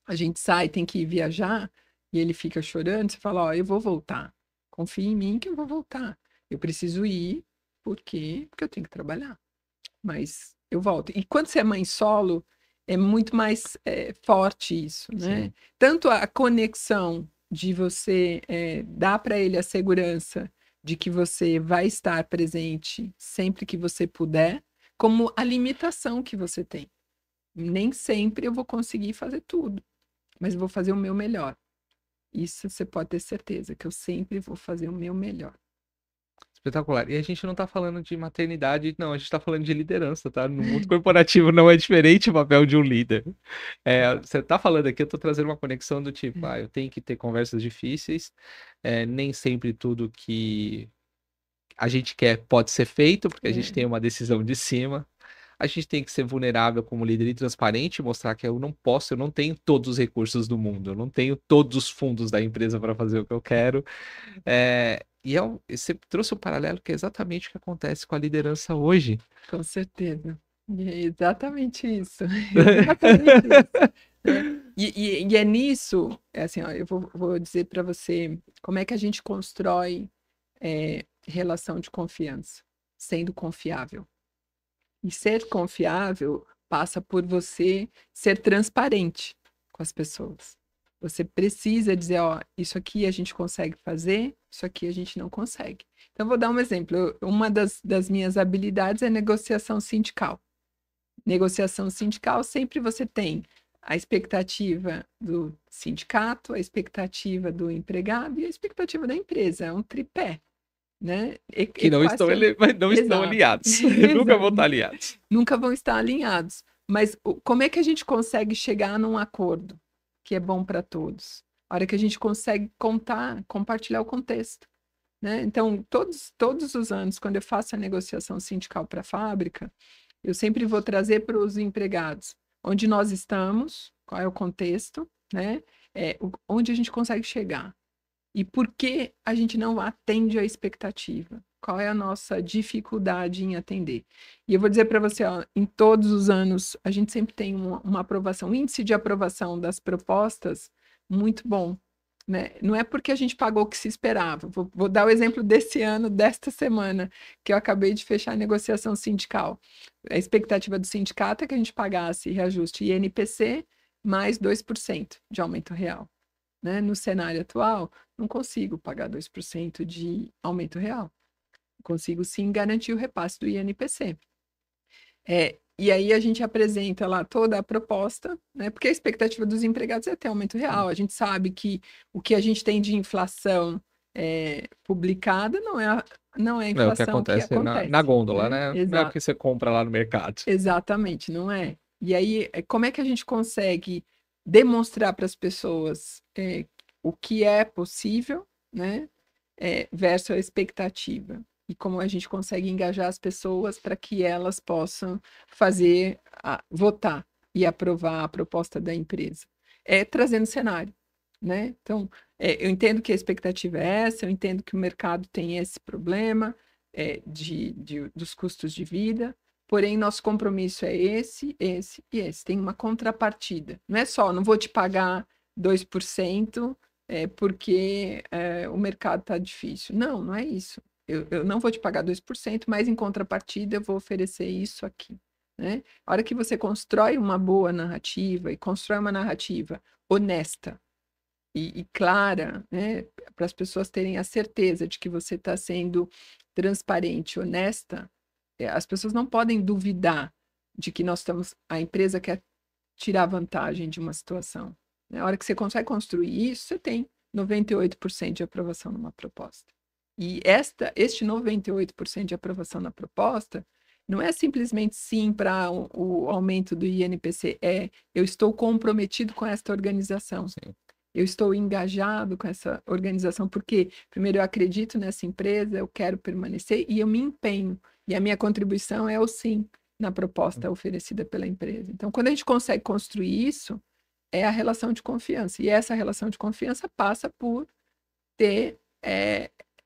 a gente sai, tem que ir viajar, e ele fica chorando, você fala, ó, eu vou voltar. Confia em mim que eu vou voltar. Eu preciso ir, por quê? Porque eu tenho que trabalhar. Mas eu volto. E quando você é mãe solo, é muito mais forte isso, né? Sim. Tanto a conexão de você dar para ele a segurança de que você vai estar presente sempre que você puder, como a limitação que você tem. Nem sempre eu vou conseguir fazer tudo, mas eu vou fazer o meu melhor. Isso você pode ter certeza, que eu sempre vou fazer o meu melhor. Espetacular. E a gente não tá falando de maternidade, não, a gente tá falando de liderança, tá? No mundo corporativo não é diferente o papel de um líder. Você tá falando aqui, eu tô trazendo uma conexão do tipo, eu tenho que ter conversas difíceis, nem sempre tudo que a gente quer pode ser feito, porque a gente tem uma decisão de cima. A gente tem que ser vulnerável como líder e transparente, mostrar que eu não tenho todos os recursos do mundo, eu não tenho todos os fundos da empresa para fazer o que eu quero. Você trouxe um paralelo que é exatamente o que acontece com a liderança hoje. Com certeza. É exatamente isso. Exatamente isso. Né? E é nisso, assim, ó, eu vou dizer para você como é que a gente constrói relação de confiança, sendo confiável. E ser confiável passa por você ser transparente com as pessoas. Você precisa dizer, ó, isso aqui a gente consegue fazer, isso aqui a gente não consegue. Então, vou dar um exemplo. Uma das minhas habilidades é negociação sindical. Negociação sindical, sempre você tem a expectativa do sindicato, a expectativa do empregado e a expectativa da empresa. É um tripé, né? Que não estão, não estão Exato. alinhados. Nunca vão estar alinhados. Nunca vão estar alinhados. Mas como é que a gente consegue chegar num acordo que é bom para todos? A hora que a gente consegue compartilhar o contexto, né? Então, todos os anos, quando eu faço a negociação sindical para a fábrica, Eu sempre vou trazer para os empregados onde nós estamos, qual é o contexto, né? Onde a gente consegue chegar. E por que a gente não atende a expectativa? Qual é a nossa dificuldade em atender? E eu vou dizer para você, ó, em todos os anos, a gente sempre tem uma aprovação, um índice de aprovação das propostas muito bom. Né? Não é porque a gente pagou o que se esperava. Vou dar o exemplo desse ano, desta semana, que eu acabei de fechar a negociação sindical. A expectativa do sindicato é que a gente pagasse reajuste INPC mais 2% de aumento real. Né? No cenário atual, não consigo pagar 2% de aumento real. Consigo sim garantir o repasse do INPC. E aí a gente apresenta lá toda a proposta, né? Porque a expectativa dos empregados é ter aumento real. A gente sabe que o que a gente tem de inflação publicada não é a É o que inflação que acontece na acontece. gôndola, Né? né? Não é o Exato. que você compra lá no mercado. Exatamente, não é? E aí, como é que a gente consegue demonstrar para as pessoas o que é possível, né? Versus a expectativa? E como a gente consegue engajar as pessoas para que elas possam votar e aprovar a proposta da empresa? Trazendo cenário, né? Então, eu entendo que a expectativa é essa, eu entendo que o mercado tem esse problema dos custos de vida, porém, nosso compromisso é esse, esse e esse. Tem uma contrapartida. Não é só, não vou te pagar 2%, porque o mercado está difícil. Não, não é isso. Eu não vou te pagar 2%, mas em contrapartida eu vou oferecer isso aqui. Né? A hora que você constrói uma boa narrativa e constrói uma narrativa honesta e clara, né, para as pessoas terem a certeza de que você está sendo transparente, honesta, as pessoas não podem duvidar de que a empresa quer tirar vantagem de uma situação. Na hora que você consegue construir isso, você tem 98% de aprovação numa proposta. E este 98% de aprovação na proposta não é simplesmente sim para o aumento do INPC, eu estou comprometido com esta organização. Sim. Eu estou engajado com essa organização porque, primeiro, eu acredito nessa empresa, eu quero permanecer e eu me empenho. E a minha contribuição é o sim na proposta oferecida pela empresa. Então, quando a gente consegue construir isso, é a relação de confiança. E essa relação de confiança passa por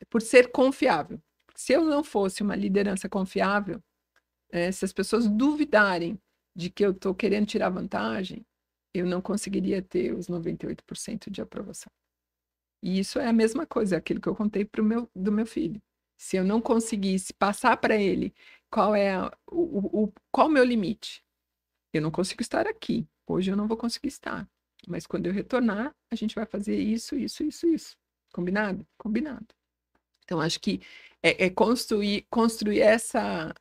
por ser confiável. Se eu não fosse uma liderança confiável, se as pessoas duvidarem de que eu estou querendo tirar vantagem, eu não conseguiria ter os 98% de aprovação. E isso é a mesma coisa, aquilo que eu contei do meu filho. Se eu não conseguisse passar para ele qual é qual o meu limite, eu não consigo estar aqui. Hoje eu não vou conseguir estar. Mas quando eu retornar, a gente vai fazer isso, isso, isso, isso. Combinado? Combinado. Então, acho que construir essa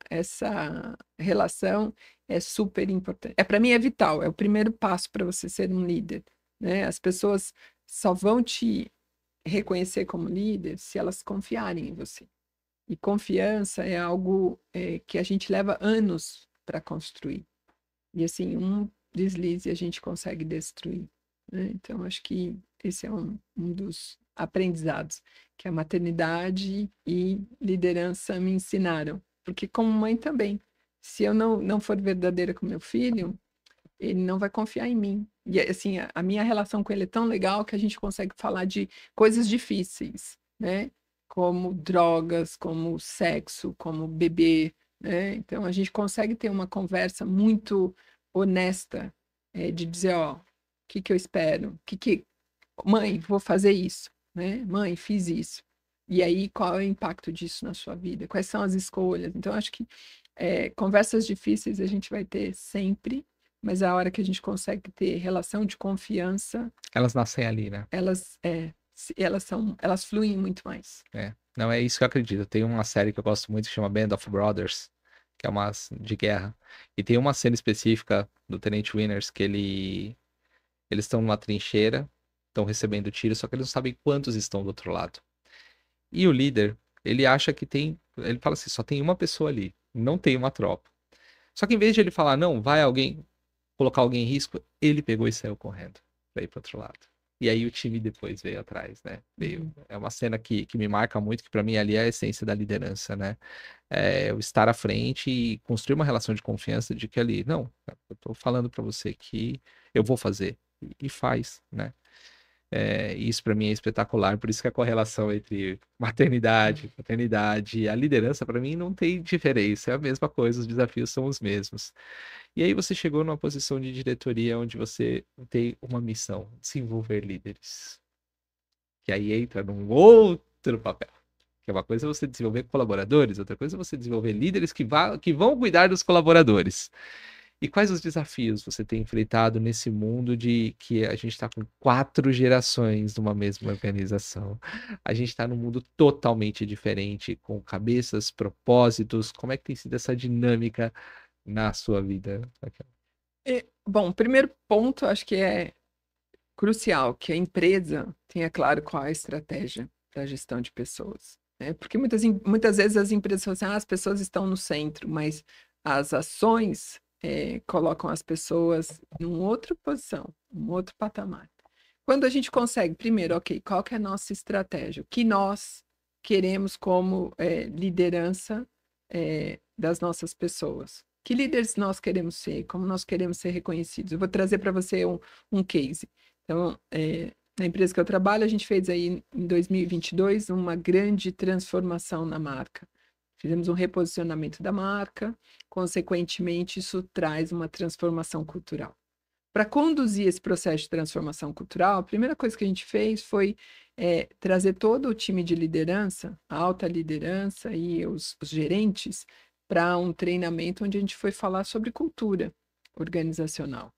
relação é super importante. Para mim, é vital, é o primeiro passo para você ser um líder. Né? As pessoas só vão te reconhecer como líder se elas confiarem em você. E confiança é algo que a gente leva anos para construir. E assim, um deslize a gente consegue destruir. Né? Então, acho que esse é um dos aprendizados que a maternidade e liderança me ensinaram. Porque como mãe também, se eu não for verdadeira com meu filho, ele não vai confiar em mim. E assim, a minha relação com ele é tão legal que a gente consegue falar de coisas difíceis, né? Como drogas, como sexo, como bebê, né? Então a gente consegue ter uma conversa muito honesta, de dizer, ó, o que eu espero? Mãe, vou fazer isso, né? Mãe, fiz isso. E aí, qual é o impacto disso na sua vida? Quais são as escolhas? Então, acho que conversas difíceis a gente vai ter sempre, mas a hora que a gente consegue ter relação de confiança, Elas nascem ali, né? elas fluem muito mais. Não, é isso que eu acredito. Tem uma série que eu gosto muito que chama Band of Brothers, que é uma de guerra. E tem uma cena específica do Tenente Winners que eles estão numa trincheira, estão recebendo tiro, só que eles não sabem quantos estão do outro lado. E o líder, ele acha que ele fala assim, só tem uma pessoa ali, não tem uma tropa. Só que em vez de ele falar, não, vai alguém, colocar alguém em risco, ele pegou e saiu correndo pra ir pro outro lado. E aí o time depois veio atrás, né? É uma cena que me marca muito, que para mim ali é a essência da liderança, né? É eu estar à frente e construir uma relação de confiança de que ali, não, eu tô falando para você que eu vou fazer. E faz, né? Isso para mim é espetacular, por isso que a correlação entre maternidade, paternidade e a liderança para mim não tem diferença, é a mesma coisa, os desafios são os mesmos. E aí você chegou numa posição de diretoria onde você tem uma missão, desenvolver líderes. Que aí entra num outro papel. Que é uma coisa você desenvolver colaboradores, outra coisa você desenvolver líderes que vão cuidar dos colaboradores. E quais os desafios você tem enfrentado nesse mundo de que a gente está com 4 gerações numa mesma organização? A gente está num mundo totalmente diferente, com cabeças, propósitos. Como é que tem sido essa dinâmica na sua vida, Raquel? Bom, o primeiro ponto, acho que é crucial, que a empresa tenha claro qual é a estratégia da gestão de pessoas. Né? Porque muitas vezes as empresas falam assim, as pessoas estão no centro, mas as ações colocam as pessoas em uma outra posição, um outro patamar. Quando a gente consegue, primeiro, ok, qual que é a nossa estratégia? O que nós queremos como liderança das nossas pessoas? Que líderes nós queremos ser? Como nós queremos ser reconhecidos? Eu vou trazer para você um case. Então, na empresa que eu trabalho, a gente fez aí em 2022 uma grande transformação na marca. Fizemos um reposicionamento da marca, consequentemente, isso traz uma transformação cultural. Para conduzir esse processo de transformação cultural, a primeira coisa que a gente fez foi trazer todo o time de liderança, a alta liderança e os gerentes, para um treinamento onde a gente foi falar sobre cultura organizacional.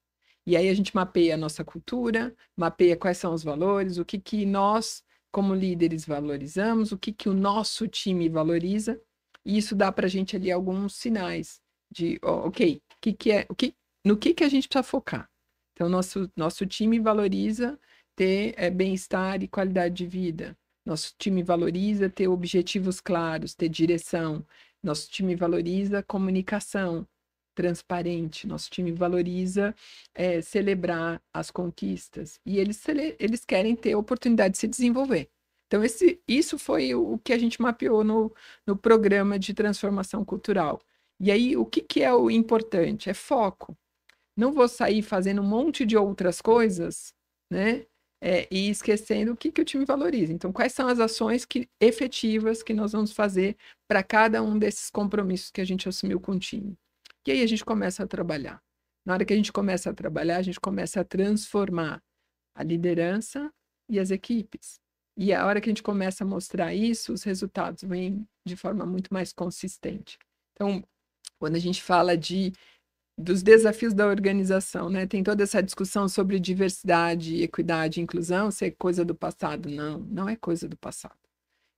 E aí a gente mapeia a nossa cultura, mapeia quais são os valores, o que nós, como líderes, valorizamos, o que o nosso time valoriza, e isso dá para a gente ali alguns sinais de, ok, no que a gente precisa focar. Então, nosso time valoriza ter bem-estar e qualidade de vida. Nosso time valoriza ter objetivos claros, ter direção. Nosso time valoriza comunicação transparente. Nosso time valoriza celebrar as conquistas. E eles querem ter a oportunidade de se desenvolver. Então, isso foi o que a gente mapeou no programa de transformação cultural. E aí, o que é o importante? É foco. Não vou sair fazendo um monte de outras coisas, né? E esquecendo o que o time valoriza. Então, quais são as ações efetivas que nós vamos fazer para cada um desses compromissos que a gente assumiu com o time? E aí a gente começa a trabalhar. Na hora que a gente começa a trabalhar, a gente começa a transformar a liderança e as equipes. E a hora que a gente começa a mostrar isso, os resultados vêm de forma muito mais consistente. Então, quando a gente fala dos desafios da organização, né? Tem toda essa discussão sobre diversidade, equidade e inclusão, se é coisa do passado. Não, não é coisa do passado.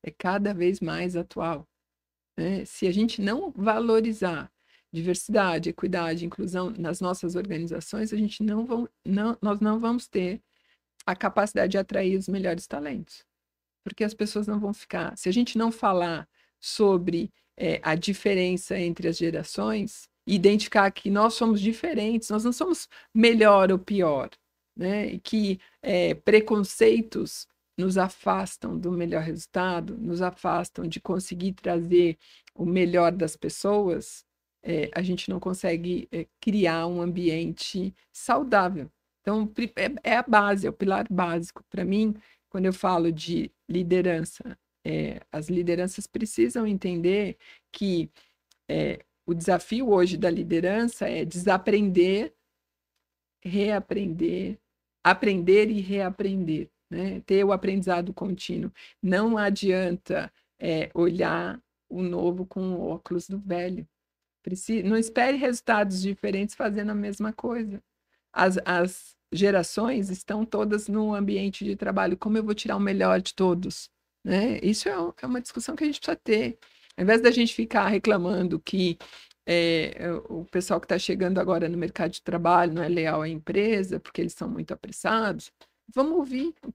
É cada vez mais atual. Né? Se a gente não valorizar diversidade, equidade, inclusão nas nossas organizações, nós não vamos ter a capacidade de atrair os melhores talentos. Porque as pessoas não vão ficar. Se a gente não falar sobre a diferença entre as gerações, identificar que nós somos diferentes, nós não somos melhor ou pior, né? E que preconceitos nos afastam do melhor resultado, nos afastam de conseguir trazer o melhor das pessoas, a gente não consegue criar um ambiente saudável. Então, é a base, é o pilar básico. Para mim, quando eu falo de liderança, as lideranças precisam entender que o desafio hoje da liderança é desaprender, reaprender, aprender e reaprender, né? Ter o aprendizado contínuo. Não adianta olhar o novo com o óculos do velho. Não espere resultados diferentes fazendo a mesma coisa. As gerações estão todas no ambiente de trabalho. Como eu vou tirar o melhor de todos? Né? Isso é uma discussão que a gente precisa ter. Ao invés da gente ficar reclamando que o pessoal que está chegando agora no mercado de trabalho não é leal à empresa, porque eles são muito apressados, vamos ouvir o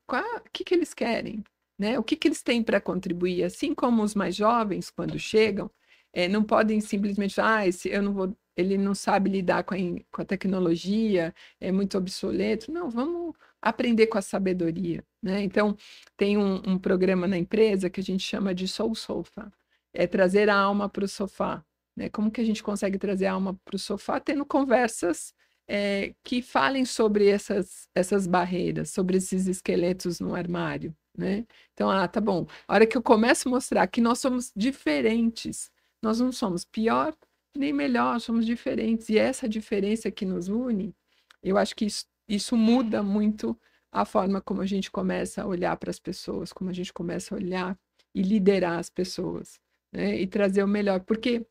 que eles querem, né? O que eles têm para contribuir. Assim como os mais jovens, quando chegam, não podem simplesmente falar, eu não vou, ele não sabe lidar com a tecnologia, é muito obsoleto. Não, vamos aprender com a sabedoria, né? Então, tem um programa na empresa que a gente chama de Soul Sofa, é trazer a alma para o sofá, né? Como que a gente consegue trazer a alma para o sofá? Tendo conversas que falem sobre essas barreiras, sobre esses esqueletos no armário, né? Então, tá bom. A hora que eu começo a mostrar que nós somos diferentes, nós não somos pior nem melhor, somos diferentes. E essa diferença que nos une, eu acho que isso muda muito a forma como a gente começa a olhar para as pessoas, como a gente começa a olhar e liderar as pessoas, né? E trazer o melhor. Porque,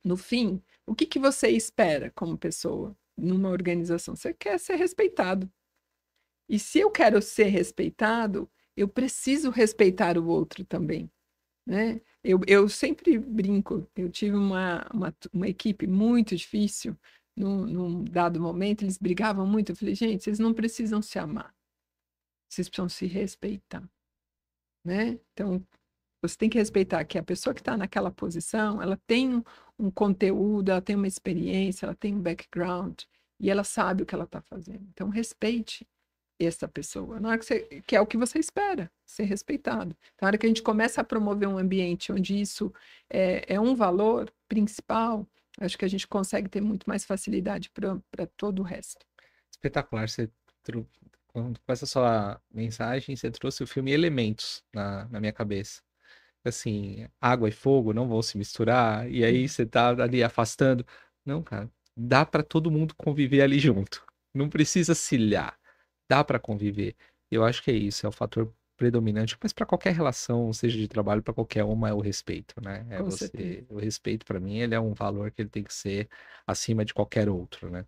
no fim, o que você espera como pessoa numa organização? Você quer ser respeitado. E se eu quero ser respeitado, eu preciso respeitar o outro também, né? Eu sempre brinco, eu tive uma equipe muito difícil, num dado momento, eles brigavam muito, eu falei, gente, vocês não precisam se amar, vocês precisam se respeitar, né? Então, você tem que respeitar que a pessoa que está naquela posição, ela tem um conteúdo, ela tem uma experiência, ela tem um background, e ela sabe o que ela está fazendo. Então, respeite essa pessoa. Na hora que é o que você espera, ser respeitado. Na hora que a gente começa a promover um ambiente onde isso é um valor principal, acho que a gente consegue ter muito mais facilidade para todo o resto. Espetacular. Com essa sua mensagem, você trouxe o filme Elementos na minha cabeça. Assim, água e fogo não vão se misturar, e aí você tá ali afastando. Não, cara, dá para todo mundo conviver ali junto. Não precisa se ilhar. Dá para conviver. Eu acho que é isso, é o fator predominante, mas para qualquer relação, seja de trabalho, para qualquer uma, é o respeito, né? Com certeza. O respeito para mim, ele é um valor que ele tem que ser acima de qualquer outro, né?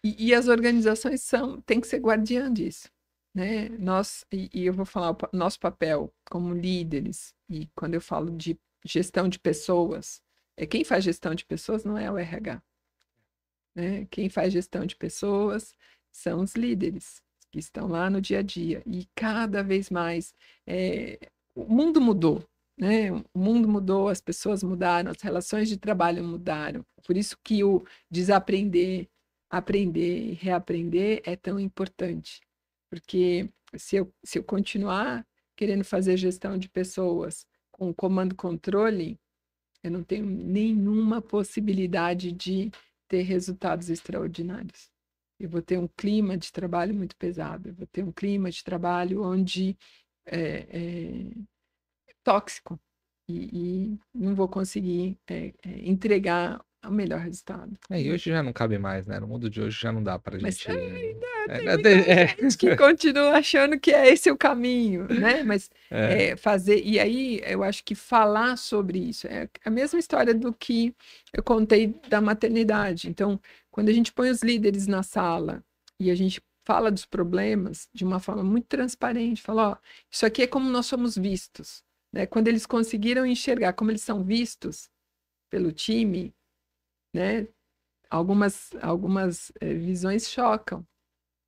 E as organizações têm que ser guardiã disso, né? E eu vou falar o nosso papel como líderes, e quando eu falo de gestão de pessoas, quem faz gestão de pessoas não é o RH, né? Quem faz gestão de pessoas são os líderes que estão lá no dia a dia. E cada vez mais o mundo mudou, né? O mundo mudou, as pessoas mudaram, as relações de trabalho mudaram. Por isso que o desaprender, aprender e reaprender é tão importante. Porque se eu continuar querendo fazer gestão de pessoas com comando-controle, eu não tenho nenhuma possibilidade de ter resultados extraordinários. Eu vou ter um clima de trabalho muito pesado, eu vou ter um clima de trabalho onde é tóxico e não vou conseguir entregar o melhor resultado. E hoje já não cabe mais, né? No mundo de hoje já não dá pra Mas gente. tem muita gente que continua achando que é esse o caminho, né? Mas fazer. E aí eu acho que falar sobre isso é a mesma história do que eu contei da maternidade. Então, quando a gente põe os líderes na sala e a gente fala dos problemas de uma forma muito transparente, fala, ó, isso aqui é como nós somos vistos, né? Quando eles conseguiram enxergar como eles são vistos pelo time, né? Algumas visões chocam,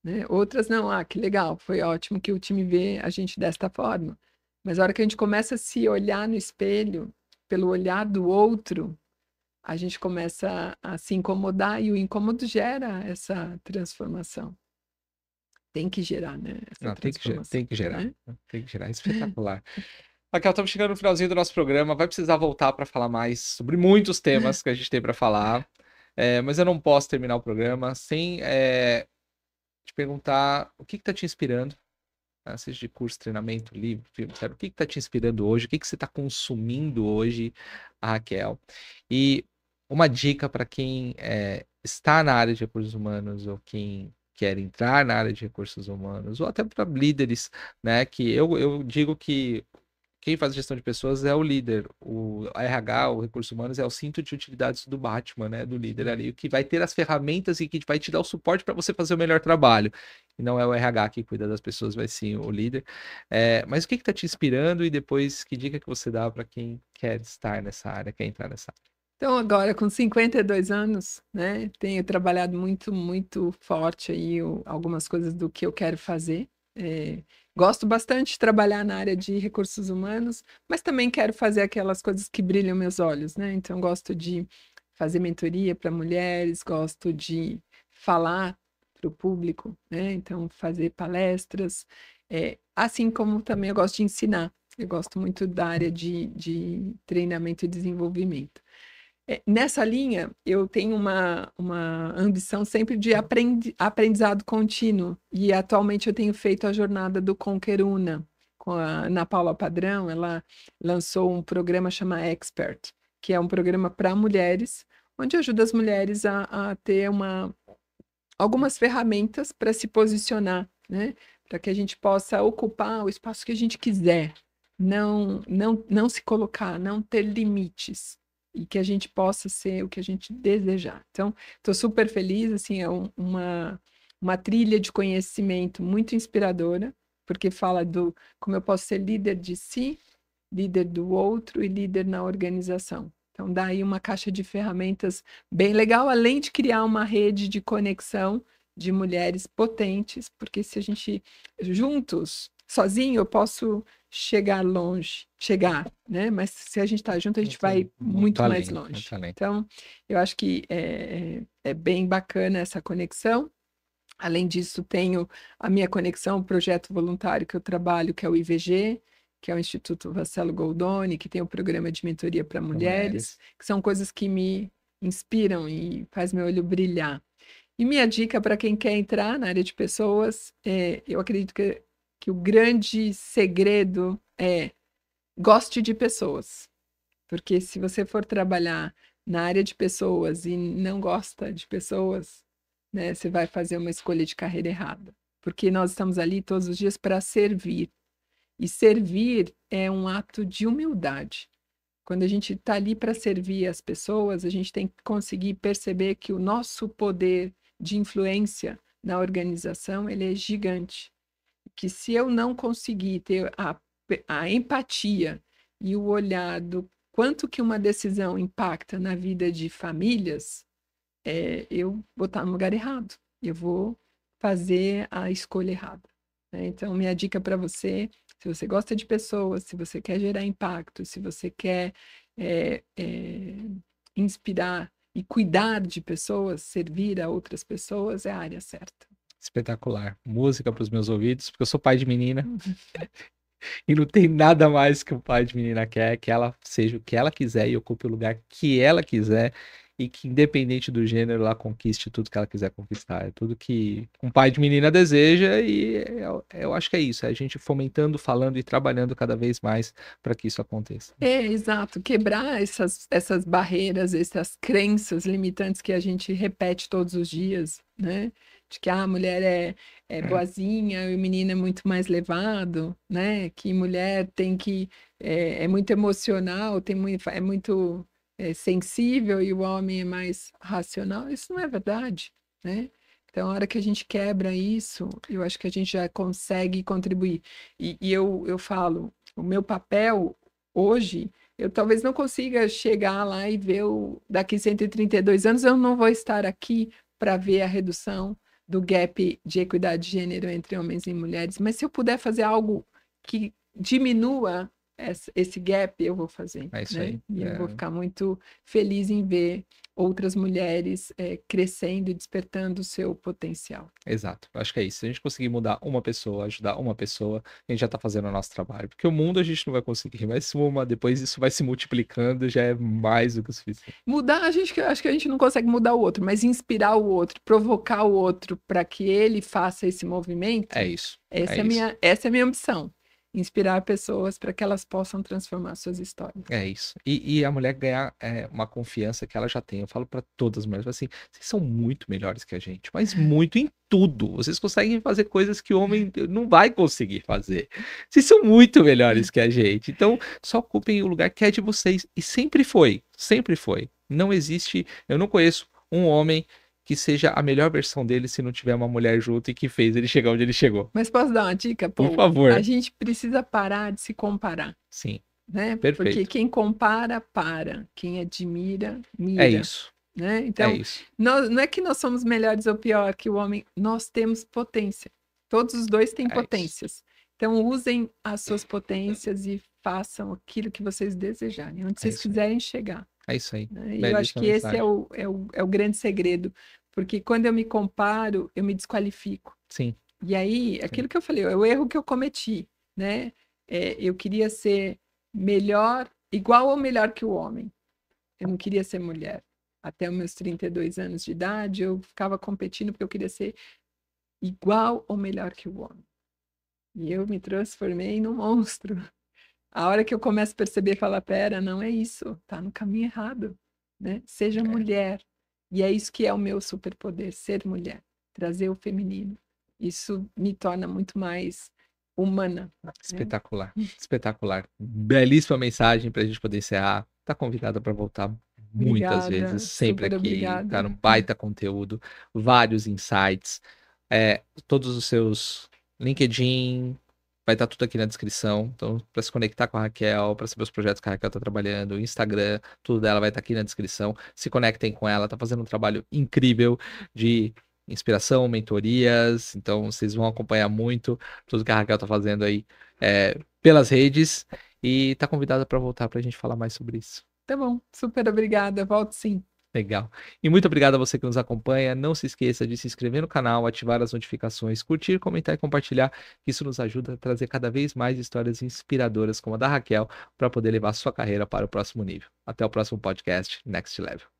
né? Outras não, que legal, foi ótimo que o time vê a gente desta forma. Mas a hora que a gente começa a se olhar no espelho, pelo olhar do outro, a gente começa a se incomodar e o incômodo gera essa transformação. Tem que gerar, né? Essa Não, transformação. tem que gerar. Né? Tem que gerar. Espetacular. Raquel, estamos chegando no finalzinho do nosso programa. Vai precisar voltar para falar mais sobre muitos temas que a gente tem para falar. Mas eu não posso terminar o programa sem te perguntar o que está te inspirando, né? Seja de curso, treinamento, livro, filme, sério, o que está te inspirando hoje? O que você está consumindo hoje, Raquel? E uma dica para quem está na área de recursos humanos ou quem quer entrar na área de recursos humanos, ou até para líderes, né? Que eu digo que quem faz gestão de pessoas é o líder. O RH, o Recursos Humanos, é o cinto de utilidades do Batman, né? Do líder ali, que vai ter as ferramentas e que vai te dar o suporte para você fazer o melhor trabalho. E não é o RH que cuida das pessoas, vai sim o líder. Mas o que está te inspirando e depois que dica que você dá para quem quer estar nessa área, quer entrar nessa área? Então, agora, com 52 anos, né, tenho trabalhado muito, muito forte aí algumas coisas do que eu quero fazer. Gosto bastante de trabalhar na área de recursos humanos, mas também quero fazer aquelas coisas que brilham meus olhos, né? Então, gosto de fazer mentoria para mulheres, gosto de falar para o público, né? Então, fazer palestras, assim como também eu gosto de ensinar. Eu gosto muito da área de treinamento e desenvolvimento. Nessa linha, eu tenho uma ambição sempre de aprendizado contínuo. E atualmente eu tenho feito a jornada do Conqueruna. Com a Ana Paula Padrão, ela lançou um programa chamado Expert, que é um programa para mulheres, onde ajuda as mulheres a ter algumas ferramentas para se posicionar, né? Para que a gente possa ocupar o espaço que a gente quiser, não se colocar, não ter limites, e que a gente possa ser o que a gente desejar. Então, estou super feliz, assim, é uma trilha de conhecimento muito inspiradora, porque fala do como eu posso ser líder de si, líder do outro e líder na organização. Então, dá aí uma caixa de ferramentas bem legal, além de criar uma rede de conexão de mulheres potentes, porque se a gente juntos, sozinho, eu posso chegar longe, né? Mas se a gente está junto, a gente vai muito mais longe. Muito além. Então, eu acho que é bem bacana essa conexão. Além disso, tenho a minha conexão, o projeto voluntário que eu trabalho, que é o IVG, que é o Instituto Vascello Goldoni, que tem o programa de mentoria para mulheres, que são coisas que me inspiram e faz meu olho brilhar. E minha dica para quem quer entrar na área de pessoas, eu acredito que o grande segredo é goste de pessoas. Porque se você for trabalhar na área de pessoas e não gosta de pessoas, né, você vai fazer uma escolha de carreira errada. Porque nós estamos ali todos os dias para servir. E servir é um ato de humildade. Quando a gente está ali para servir as pessoas, a gente tem que conseguir perceber que o nosso poder de influência na organização ele é gigante. Que se eu não conseguir ter a empatia e o olhar do quanto que uma decisão impacta na vida de famílias, eu vou estar no lugar errado. Eu vou fazer a escolha errada. Né? Então, minha dica para você, se você gosta de pessoas, se você quer gerar impacto, se você quer inspirar e cuidar de pessoas, servir a outras pessoas, é a área certa. Espetacular. Música para os meus ouvidos, porque eu sou pai de menina. E não tem nada mais que o pai de menina quer, que ela seja o que ela quiser e ocupe o lugar que ela quiser. E que, independente do gênero, ela conquiste tudo que ela quiser conquistar. É tudo que um pai de menina deseja, e eu acho que é isso. É a gente fomentando, falando e trabalhando cada vez mais para que isso aconteça. Exato. Quebrar essas barreiras, essas crenças limitantes que a gente repete todos os dias, né? De que a mulher é boazinha e o menino é muito mais levado, né? Que mulher tem que é muito emocional, é muito sensível e o homem é mais racional. Isso não é verdade, né? Então, a hora que a gente quebra isso, eu acho que a gente já consegue contribuir. E eu falo, o meu papel hoje, eu talvez não consiga chegar lá e ver daqui 132 anos, eu não vou estar aqui para ver a redução do gap de equidade de gênero entre homens e mulheres, mas se eu puder fazer algo que diminua esse gap, eu vou fazer, É isso né? aí. E eu vou ficar muito feliz em ver outras mulheres crescendo e despertando o seu potencial. Exato, acho que é isso. Se a gente conseguir mudar uma pessoa, ajudar uma pessoa, a gente já tá fazendo o nosso trabalho. Porque o mundo a gente não vai conseguir, mas depois isso vai se multiplicando, já é mais do que o suficiente. Mudar, acho que a gente não consegue mudar o outro, mas inspirar o outro, provocar o outro para que ele faça esse movimento. É isso. Essa é a minha ambição. Inspirar pessoas para que elas possam transformar suas histórias. É isso. E a mulher ganhar uma confiança que ela já tem. Eu falo para todas as mulheres assim: vocês são muito melhores que a gente, mas muito em tudo. Vocês conseguem fazer coisas que o homem não vai conseguir fazer. Vocês são muito melhores que a gente. Então, só ocupem o lugar que é de vocês. E sempre foi. Sempre foi. Não existe. Eu não conheço um homem que seja a melhor versão dele se não tiver uma mulher junto e que fez ele chegar onde ele chegou. Mas posso dar uma dica, Por favor. A gente precisa parar de se comparar. Sim. Né? Perfeito. Porque quem compara, para. Quem admira, mira. É isso. Né? Então, não é que nós somos melhores ou pior que o homem, nós temos potência. Todos os dois têm potências. Isso. Então, usem as suas potências e façam aquilo que vocês desejarem, onde vocês quiserem chegar. É isso aí. Né? E eu acho que esse é o grande segredo Porque quando eu me comparo, eu me desqualifico. Sim. E aí, aquilo que eu falei, é o erro que eu cometi, né? Eu queria ser melhor, igual ou melhor que o homem. Eu não queria ser mulher. Até os meus 32 anos de idade, eu ficava competindo porque eu queria ser igual ou melhor que o homem. E eu me transformei num monstro. A hora que eu começo a perceber, falar, pera, não é isso, tá no caminho errado, né? Seja mulher. E é isso que é o meu superpoder, ser mulher, trazer o feminino. Isso me torna muito mais humana. Espetacular, espetacular. Belíssima mensagem para a gente poder encerrar. Tá convidada para voltar muitas vezes, Obrigada, sempre super aqui, obrigada. cara, um baita conteúdo, vários insights, todos os seus LinkedIn, vai estar tudo aqui na descrição. Então, para se conectar com a Raquel, para saber os projetos que a Raquel está trabalhando, Instagram, tudo dela vai estar aqui na descrição. Se conectem com ela, tá fazendo um trabalho incrível de inspiração, mentorias. Então, vocês vão acompanhar muito tudo que a Raquel tá fazendo aí pelas redes. E tá convidada para voltar para a gente falar mais sobre isso. Tá bom, super obrigada, volto sim. Legal. E muito obrigado a você que nos acompanha. Não se esqueça de se inscrever no canal, ativar as notificações, curtir, comentar e compartilhar, que isso nos ajuda a trazer cada vez mais histórias inspiradoras como a da Raquel, para poder levar sua carreira para o próximo nível. Até o próximo podcast Next Level.